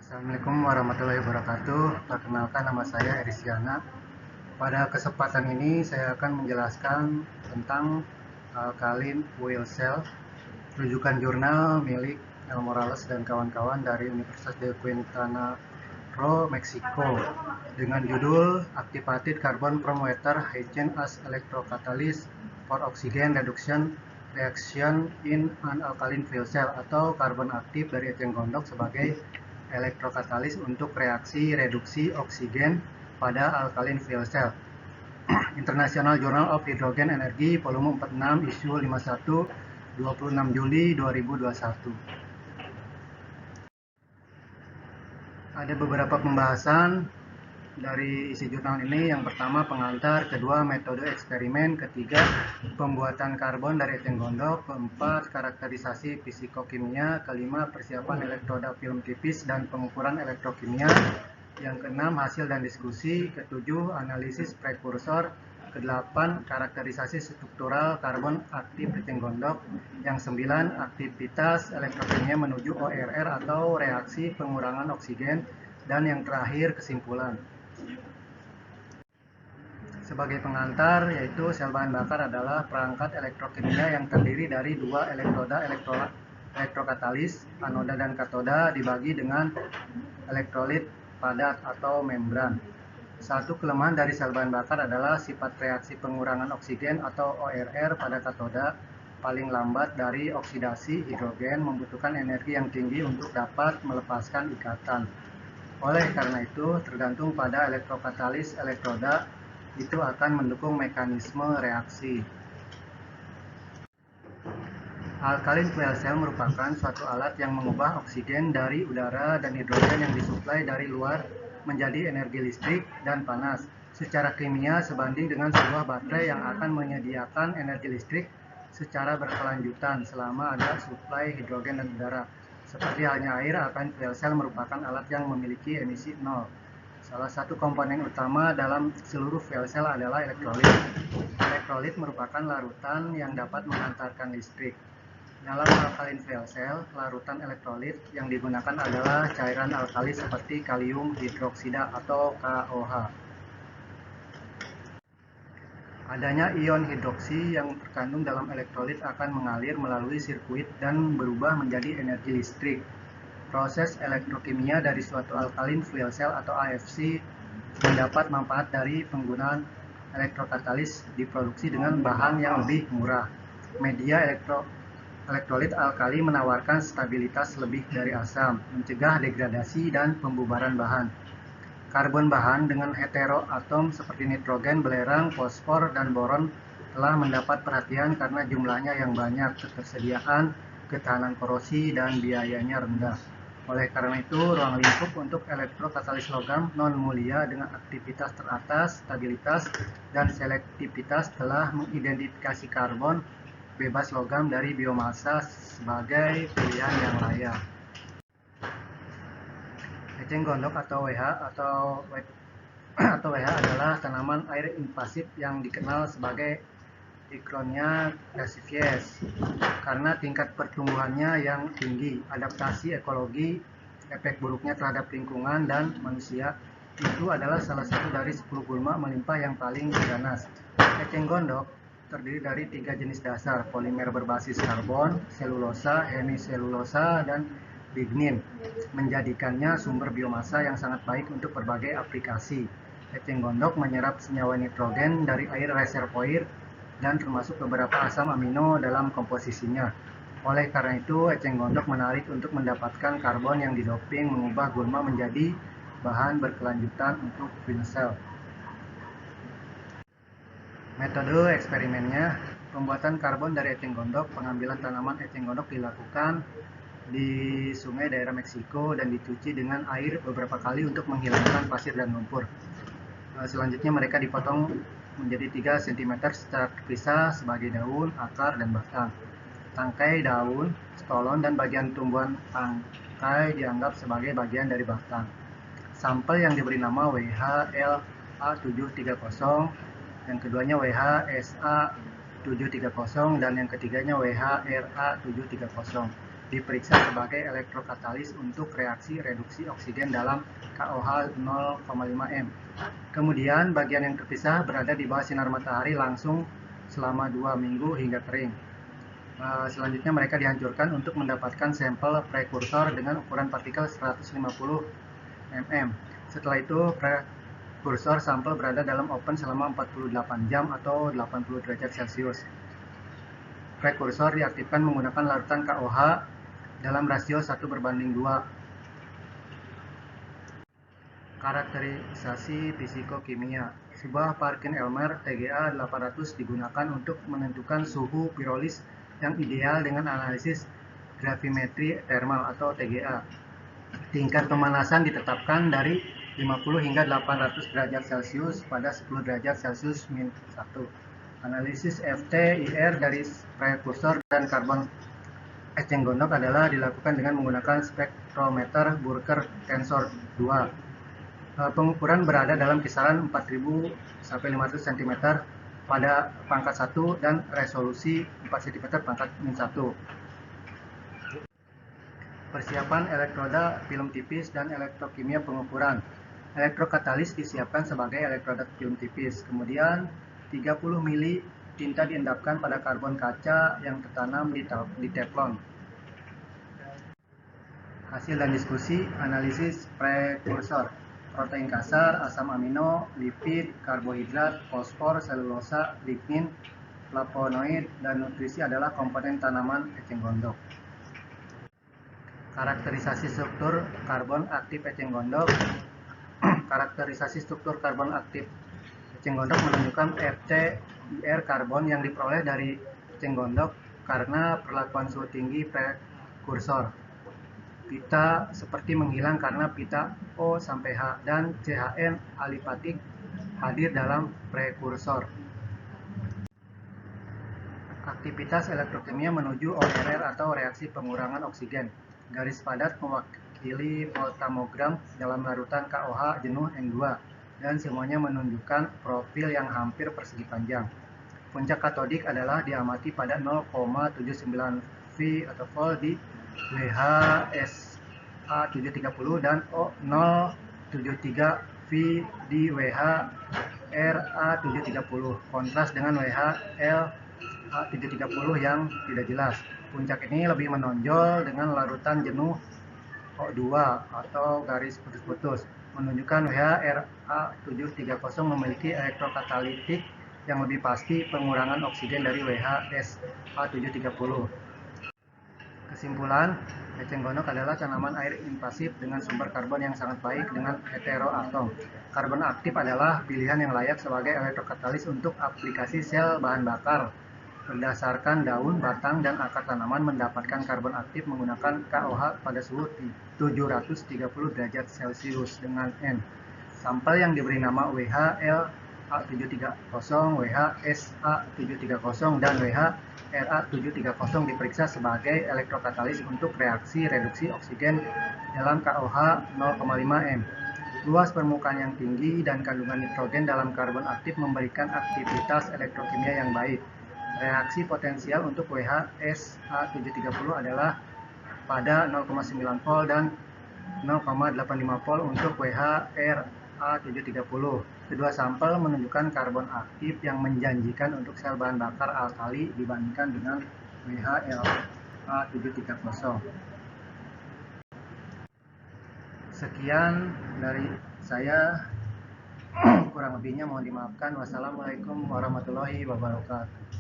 Assalamualaikum warahmatullahi wabarakatuh. Perkenalkan, nama saya Erisyana. Pada kesempatan ini saya akan menjelaskan tentang alkaline fuel cell, rujukan jurnal milik El Morales dan kawan-kawan dari Universitas de Quintana Roo, Meksiko, dengan judul Activated Carbon from Water Hygiene as Electrocatalyst for Oxygen Reduction Reaction in an Alkaline Fuel Cell, atau karbon aktif dari eceng gondok sebagai elektrokatalis untuk reaksi reduksi oksigen pada alkaline fuel cell. International Journal of Hydrogen Energy, volume 46, issue 51, 26 Juli 2021. Ada beberapa pembahasan dari isi jurnal ini. Yang pertama, pengantar; kedua, metode eksperimen; ketiga, pembuatan karbon dari eceng gondok; keempat, karakterisasi fisikokimia; kelima, persiapan elektroda film tipis dan pengukuran elektrokimia; yang keenam, hasil dan diskusi; ketujuh, analisis prekursor; kedelapan, karakterisasi struktural karbon aktif eceng gondok; yang sembilan, aktivitas elektrokimia menuju ORR atau reaksi pengurangan oksigen; dan yang terakhir, kesimpulan. Sebagai pengantar, yaitu sel bahan bakar adalah perangkat elektrokimia yang terdiri dari dua elektroda elektrokatalis, anoda dan katoda, dibagi dengan elektrolit padat atau membran. Satu kelemahan dari sel bahan bakar adalah sifat reaksi pengurangan oksigen atau ORR pada katoda paling lambat dari oksidasi hidrogen, membutuhkan energi yang tinggi untuk dapat melepaskan ikatan. Oleh karena itu, tergantung pada elektrokatalis elektroda itu akan mendukung mekanisme reaksi. Alkaline fuel cell merupakan suatu alat yang mengubah oksigen dari udara dan hidrogen yang disuplai dari luar menjadi energi listrik dan panas secara kimia sebanding dengan sebuah baterai yang akan menyediakan energi listrik secara berkelanjutan selama ada suplai hidrogen dan udara. Seperti halnya air, alkaline fuel cell merupakan alat yang memiliki emisi nol. Salah satu komponen utama dalam seluruh fuel cell adalah elektrolit. Elektrolit merupakan larutan yang dapat menghantarkan listrik. Dalam alkaline fuel cell, larutan elektrolit yang digunakan adalah cairan alkali seperti kalium hidroksida atau KOH. Adanya ion hidroksi yang terkandung dalam elektrolit akan mengalir melalui sirkuit dan berubah menjadi energi listrik. Proses elektrokimia dari suatu alkaline fuel cell atau AFC mendapat manfaat dari penggunaan elektrokatalis diproduksi dengan bahan yang lebih murah. Media elektrolit alkali menawarkan stabilitas lebih dari asam, mencegah degradasi dan pembubaran bahan. Karbon bahan dengan heteroatom seperti nitrogen, belerang, fosfor, dan boron telah mendapat perhatian karena jumlahnya yang banyak, ketersediaan, ketahanan korosi, dan biayanya rendah. Oleh karena itu, ruang lingkup untuk elektrokatalis logam non-mulia dengan aktivitas teratas, stabilitas, dan selektivitas telah mengidentifikasi karbon bebas logam dari biomasa sebagai pilihan yang layak. Eceng gondok atau WH adalah tanaman air invasif yang dikenal sebagai Dicronia crassifies karena tingkat pertumbuhannya yang tinggi, adaptasi ekologi, efek buruknya terhadap lingkungan dan manusia. Itu adalah salah satu dari 10 gulma melimpah yang paling ganas. Eceng gondok terdiri dari 3 jenis dasar, polimer berbasis karbon, selulosa, hemiselulosa, dan lignin, menjadikannya sumber biomasa yang sangat baik untuk berbagai aplikasi. Eceng gondok menyerap senyawa nitrogen dari air reservoir dan termasuk beberapa asam amino dalam komposisinya. Oleh karena itu, eceng gondok menarik untuk mendapatkan karbon yang didoping mengubah gulma menjadi bahan berkelanjutan untuk fuel cell. Metode eksperimennya: pembuatan karbon dari eceng gondok. Pengambilan tanaman eceng gondok dilakukan di sungai daerah Meksiko dan dicuci dengan air beberapa kali untuk menghilangkan pasir dan lumpur. Selanjutnya mereka dipotong menjadi 3 cm secara terpisah sebagai daun, akar, dan batang. Tangkai daun, stolon, dan bagian tumbuhan tangkai dianggap sebagai bagian dari batang. Sampel yang diberi nama WHLA730, yang keduanya WHSA730, dan yang ketiganya WHRA730. diperiksa sebagai elektrokatalis untuk reaksi reduksi oksigen dalam KOH 0,5 M. Kemudian bagian yang terpisah berada di bawah sinar matahari langsung selama 2 minggu hingga kering. Selanjutnya mereka dihancurkan untuk mendapatkan sampel prekursor dengan ukuran partikel 150 mm. Setelah itu prekursor sampel berada dalam oven selama 48 jam atau 80 derajat Celcius. Prekursor diaktifkan menggunakan larutan KOH dalam rasio 1:2. Karakterisasi fisikokimia. Sebuah Parkin-Elmer TGA 800 digunakan untuk menentukan suhu pirolis yang ideal dengan analisis gravimetri thermal atau TGA. Tingkat pemanasan ditetapkan dari 50 hingga 800 derajat Celcius pada 10 derajat Celcius -1. Analisis FT-IR dari prekursor dan karbon eceng gondok adalah dilakukan dengan menggunakan spektrometer Burker Tensor 2. Pengukuran berada dalam kisaran 4000 sampai 500 cm pada pangkat 1 dan resolusi 4 cm pangkat -1. Persiapan elektroda film tipis dan elektrokimia pengukuran. Elektrokatalis disiapkan sebagai elektroda film tipis. Kemudian 30 mili tinta diendapkan pada karbon kaca yang tertanam di teflon. Hasil dan diskusi analisis prekursor. Protein kasar, asam amino, lipid, karbohidrat, fosfor, selulosa, lignin, flavonoid, dan nutrisi adalah komponen tanaman eceng gondok. Karakterisasi struktur karbon aktif eceng gondok. Karakterisasi struktur karbon aktif eceng gondok menunjukkan FT-IR karbon yang diperoleh dari eceng gondok karena perlakuan suhu tinggi prekursor. Pita seperti menghilang karena pita O sampai H dan CHN alipatik hadir dalam prekursor. Aktivitas elektrokimia menuju ORR atau reaksi pengurangan oksigen. Garis padat mewakili voltamogram dalam larutan KOH jenuh N2 dan semuanya menunjukkan profil yang hampir persegi panjang. Puncak katodik adalah diamati pada 0,79 V atau volt di WHSA730 dan 0,73 V di WHRA730, kontras dengan WHL730 yang tidak jelas. Puncak ini lebih menonjol dengan larutan jenuh O2 atau garis putus-putus, menunjukkan WHRA730 memiliki elektrokatalitik yang lebih pasti pengurangan oksigen dari WHSA730. Kesimpulan, eceng gondok adalah tanaman air invasif dengan sumber karbon yang sangat baik dengan heteroatom. Karbon aktif adalah pilihan yang layak sebagai elektrokatalis untuk aplikasi sel bahan bakar. Berdasarkan daun, batang, dan akar tanaman mendapatkan karbon aktif menggunakan KOH pada suhu 730 derajat Celcius dengan N. Sampel yang diberi nama WHL-A730, WHSA730, dan WHRA730 diperiksa sebagai elektrokatalis untuk reaksi reduksi oksigen dalam KOH 0,5 M. Luas permukaan yang tinggi dan kandungan nitrogen dalam karbon aktif memberikan aktivitas elektrokimia yang baik. Reaksi potensial untuk WHSA730 adalah pada 0,9 volt dan 0,85 volt untuk WHRA730. Kedua sampel menunjukkan karbon aktif yang menjanjikan untuk sel bahan bakar alkali dibandingkan dengan WHLA730. Sekian dari saya, kurang lebihnya mohon dimaafkan. Wassalamualaikum warahmatullahi wabarakatuh.